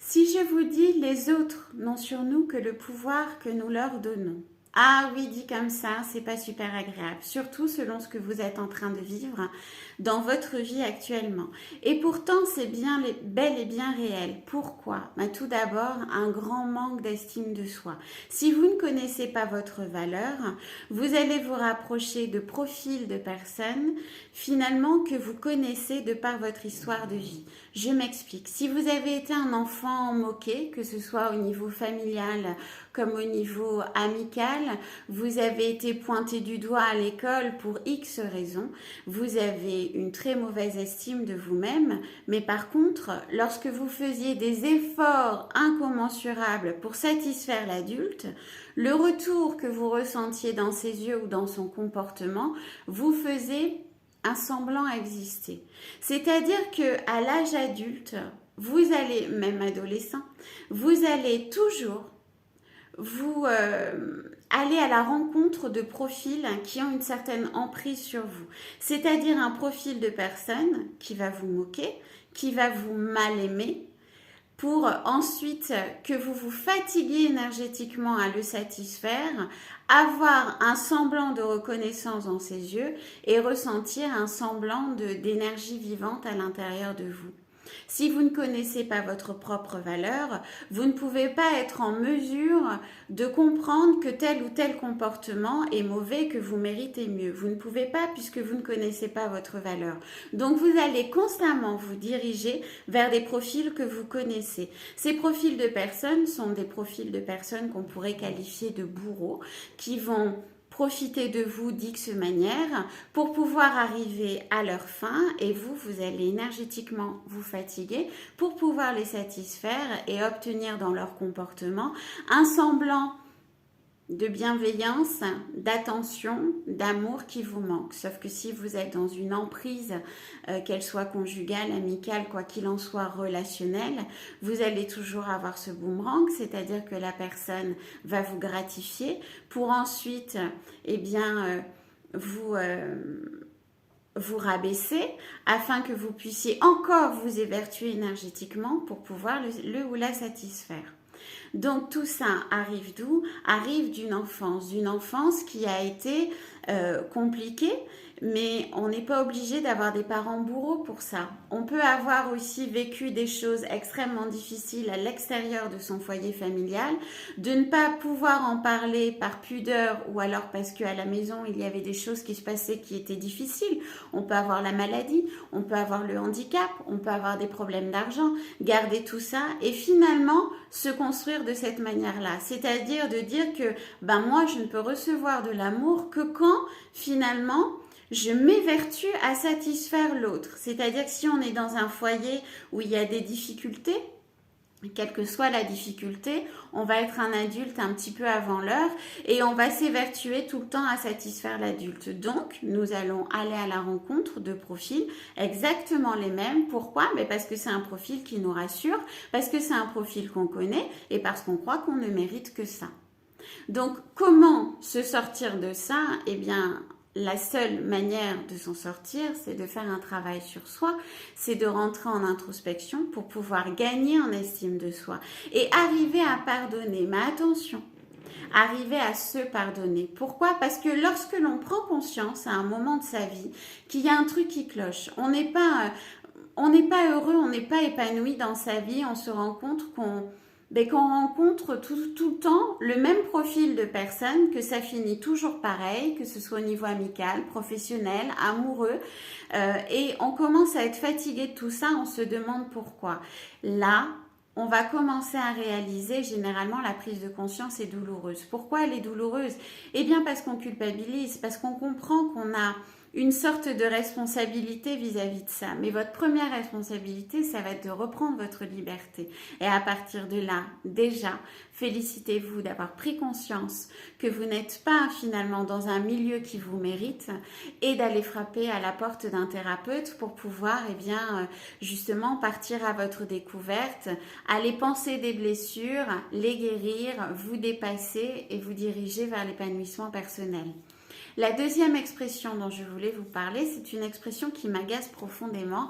Si je vous dis les autres n'ont sur nous que le pouvoir que nous leur donnons. Ah oui, dit comme ça, c'est pas super agréable, surtout selon ce que vous êtes en train de vivre dans votre vie actuellement. Et pourtant, c'est bien bel et bien réel. Pourquoi? Tout d'abord, un grand manque d'estime de soi. Si vous ne connaissez pas votre valeur, vous allez vous rapprocher de profils de personnes finalement que vous connaissez de par votre histoire de vie. Je m'explique. Si vous avez été un enfant moqué, que ce soit au niveau familial comme au niveau amical, vous avez été pointé du doigt à l'école pour X raisons, vous avez une très mauvaise estime de vous-même, mais par contre, lorsque vous faisiez des efforts incommensurables pour satisfaire l'adulte, le retour que vous ressentiez dans ses yeux ou dans son comportement vous faisait un semblant exister. C'est-à-dire que à l'âge adulte, vous allez, même adolescent, vous allez toujours vous allez à la rencontre de profils qui ont une certaine emprise sur vous. C'est-à-dire un profil de personne qui va vous moquer, qui va vous mal aimer, pour ensuite que vous vous fatiguiez énergétiquement à le satisfaire, avoir un semblant de reconnaissance dans ses yeux et ressentir un semblant d'énergie vivante à l'intérieur de vous. Si vous ne connaissez pas votre propre valeur, vous ne pouvez pas être en mesure de comprendre que tel ou tel comportement est mauvais, que vous méritez mieux. Vous ne pouvez pas puisque vous ne connaissez pas votre valeur. Donc vous allez constamment vous diriger vers des profils que vous connaissez. Ces profils de personnes sont des profils de personnes qu'on pourrait qualifier de bourreaux qui vont profiter de vous d'X manière pour pouvoir arriver à leur fin et vous allez énergétiquement vous fatiguer pour pouvoir les satisfaire et obtenir dans leur comportement un semblant de bienveillance, d'attention, d'amour qui vous manque. Sauf que si vous êtes dans une emprise, qu'elle soit conjugale, amicale, quoi qu'il en soit, relationnelle, vous allez toujours avoir ce boomerang, c'est-à-dire que la personne va vous gratifier pour ensuite, vous rabaisser afin que vous puissiez encore vous évertuer énergétiquement pour pouvoir le ou la satisfaire. Donc tout ça arrive d'où? Arrive d'une enfance qui a été compliquée, mais on n'est pas obligé d'avoir des parents bourreaux pour ça. On peut avoir aussi vécu des choses extrêmement difficiles à l'extérieur de son foyer familial, de ne pas pouvoir en parler par pudeur ou alors parce qu'à la maison il y avait des choses qui se passaient qui étaient difficiles. On peut avoir la maladie, on peut avoir le handicap, on peut avoir des problèmes d'argent, garder tout ça et finalement se construire de cette manière-là. C'est-à-dire de dire que moi je ne peux recevoir de l'amour que quand finalement je m'évertue à satisfaire l'autre. C'est-à-dire que si on est dans un foyer où il y a des difficultés, quelle que soit la difficulté, on va être un adulte un petit peu avant l'heure et on va s'évertuer tout le temps à satisfaire l'adulte. Donc, nous allons aller à la rencontre de profils exactement les mêmes. Pourquoi? Parce que c'est un profil qui nous rassure, parce que c'est un profil qu'on connaît et parce qu'on croit qu'on ne mérite que ça. Donc, comment se sortir de ça? La seule manière de s'en sortir, c'est de faire un travail sur soi, c'est de rentrer en introspection pour pouvoir gagner en estime de soi et arriver à pardonner. Mais attention, arriver à se pardonner. Pourquoi? Parce que lorsque l'on prend conscience à un moment de sa vie qu'il y a un truc qui cloche, on n'est pas heureux, on n'est pas épanoui dans sa vie, on se rend compte qu'on rencontre tout le temps le même profil de personnes, que ça finit toujours pareil, que ce soit au niveau amical, professionnel, amoureux, et on commence à être fatigué de tout ça, on se demande pourquoi. Là, on va commencer à réaliser, généralement la prise de conscience est douloureuse. Pourquoi elle est douloureuse? Parce qu'on culpabilise, parce qu'on comprend qu'on a une sorte de responsabilité vis-à-vis de ça. Mais votre première responsabilité, ça va être de reprendre votre liberté. Et à partir de là, déjà, félicitez-vous d'avoir pris conscience que vous n'êtes pas finalement dans un milieu qui vous mérite et d'aller frapper à la porte d'un thérapeute pour pouvoir justement partir à votre découverte, aller penser des blessures, les guérir, vous dépasser et vous diriger vers l'épanouissement personnel. La deuxième expression dont je voulais vous parler, c'est une expression qui m'agace profondément.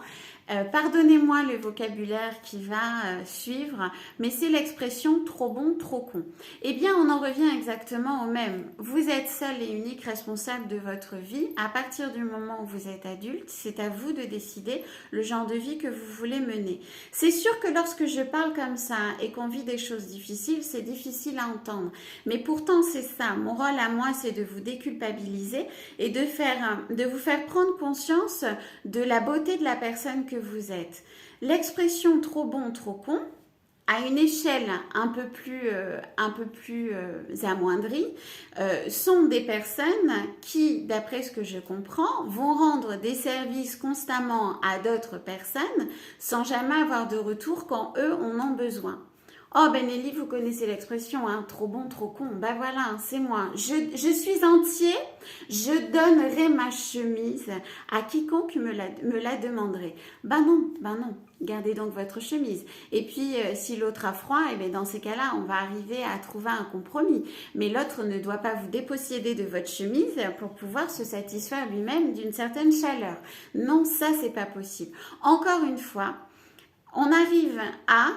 Pardonnez-moi le vocabulaire qui va suivre, mais c'est l'expression trop bon, trop con. Eh bien, on en revient exactement au même. Vous êtes seul et unique responsable de votre vie. À partir du moment où vous êtes adulte, c'est à vous de décider le genre de vie que vous voulez mener. C'est sûr que lorsque je parle comme ça et qu'on vit des choses difficiles, c'est difficile à entendre. Mais pourtant, c'est ça. Mon rôle à moi, c'est de vous déculpabiliser et de vous faire prendre conscience de la beauté de la personne que vous êtes. L'expression trop bon, trop con, à une échelle un peu plus amoindrie, sont des personnes qui, d'après ce que je comprends, vont rendre des services constamment à d'autres personnes sans jamais avoir de retour quand eux en ont besoin. Oh ben Nelly, vous connaissez l'expression, hein, trop bon, trop con. Ben voilà, c'est moi. Je suis entier, je donnerai ma chemise à quiconque me la demanderait. Ben non, gardez donc votre chemise. Et puis, si l'autre a froid, eh bien, dans ces cas-là, on va arriver à trouver un compromis. Mais l'autre ne doit pas vous déposséder de votre chemise pour pouvoir se satisfaire lui-même d'une certaine chaleur. Non, ça, c'est pas possible. Encore une fois, on arrive à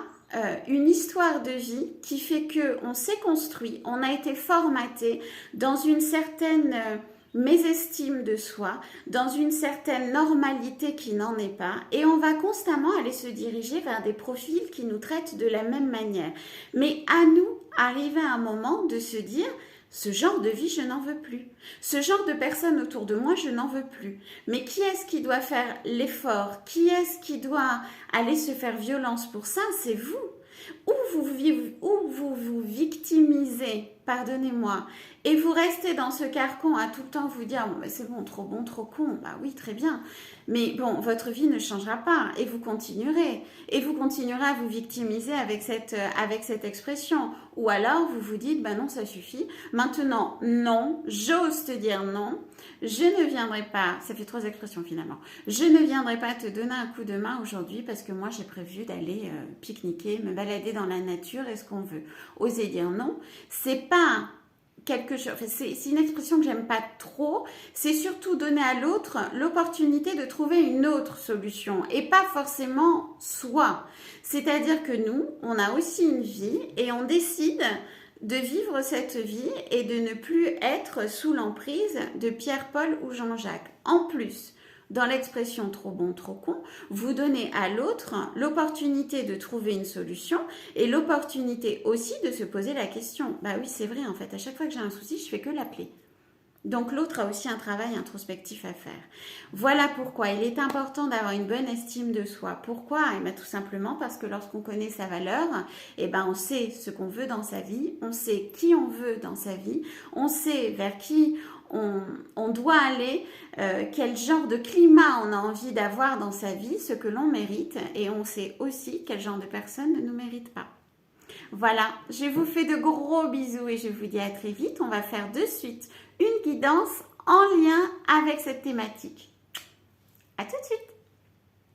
une histoire de vie qui fait que on s'est construit, on a été formaté dans une certaine mésestime de soi, dans une certaine normalité qui n'en est pas, et on va constamment aller se diriger vers des profils qui nous traitent de la même manière. Mais à nous, arriver à un moment de se dire: ce genre de vie, je n'en veux plus. Ce genre de personnes autour de moi, je n'en veux plus. Mais qui est-ce qui doit faire l'effort? Qui est-ce qui doit aller se faire violence pour ça? C'est vous. Ou vous victimisez, pardonnez-moi, et vous restez dans ce carcan à tout le temps vous dire: bon, c'est bon, trop con, bah oui, très bien. Mais bon, votre vie ne changera pas et vous continuerez. Et vous continuerez à vous victimiser avec cette expression. Ou alors, vous vous dites: bah non, ça suffit. Maintenant, non, j'ose te dire non. Je ne viendrai pas, ça fait 3 expressions finalement, je ne viendrai pas te donner un coup de main aujourd'hui parce que moi j'ai prévu d'aller pique-niquer, me balader dans la nature. Est-ce qu'on veut oser dire non? C'est pas quelque chose, c'est une expression que j'aime pas trop, c'est surtout donner à l'autre l'opportunité de trouver une autre solution et pas forcément soi. C'est-à-dire que nous, on a aussi une vie et on décide de vivre cette vie et de ne plus être sous l'emprise de Pierre, Paul ou Jean-Jacques. En plus, dans l'expression trop bon, trop con, vous donnez à l'autre l'opportunité de trouver une solution et l'opportunité aussi de se poser la question. Bah oui, c'est vrai, en fait, à chaque fois que j'ai un souci, je fais que l'appeler. Donc l'autre a aussi un travail introspectif à faire. Voilà pourquoi il est important d'avoir une bonne estime de soi. Pourquoi? Eh bien, tout simplement parce que lorsqu'on connaît sa valeur, eh ben, on sait ce qu'on veut dans sa vie, on sait qui on veut dans sa vie, on sait vers qui on doit aller, quel genre de climat on a envie d'avoir dans sa vie, ce que l'on mérite, et on sait aussi quel genre de personne ne nous mérite pas. Voilà, je vous fais de gros bisous et je vous dis à très vite. On va faire de suite une guidance en lien avec cette thématique. À tout de suite.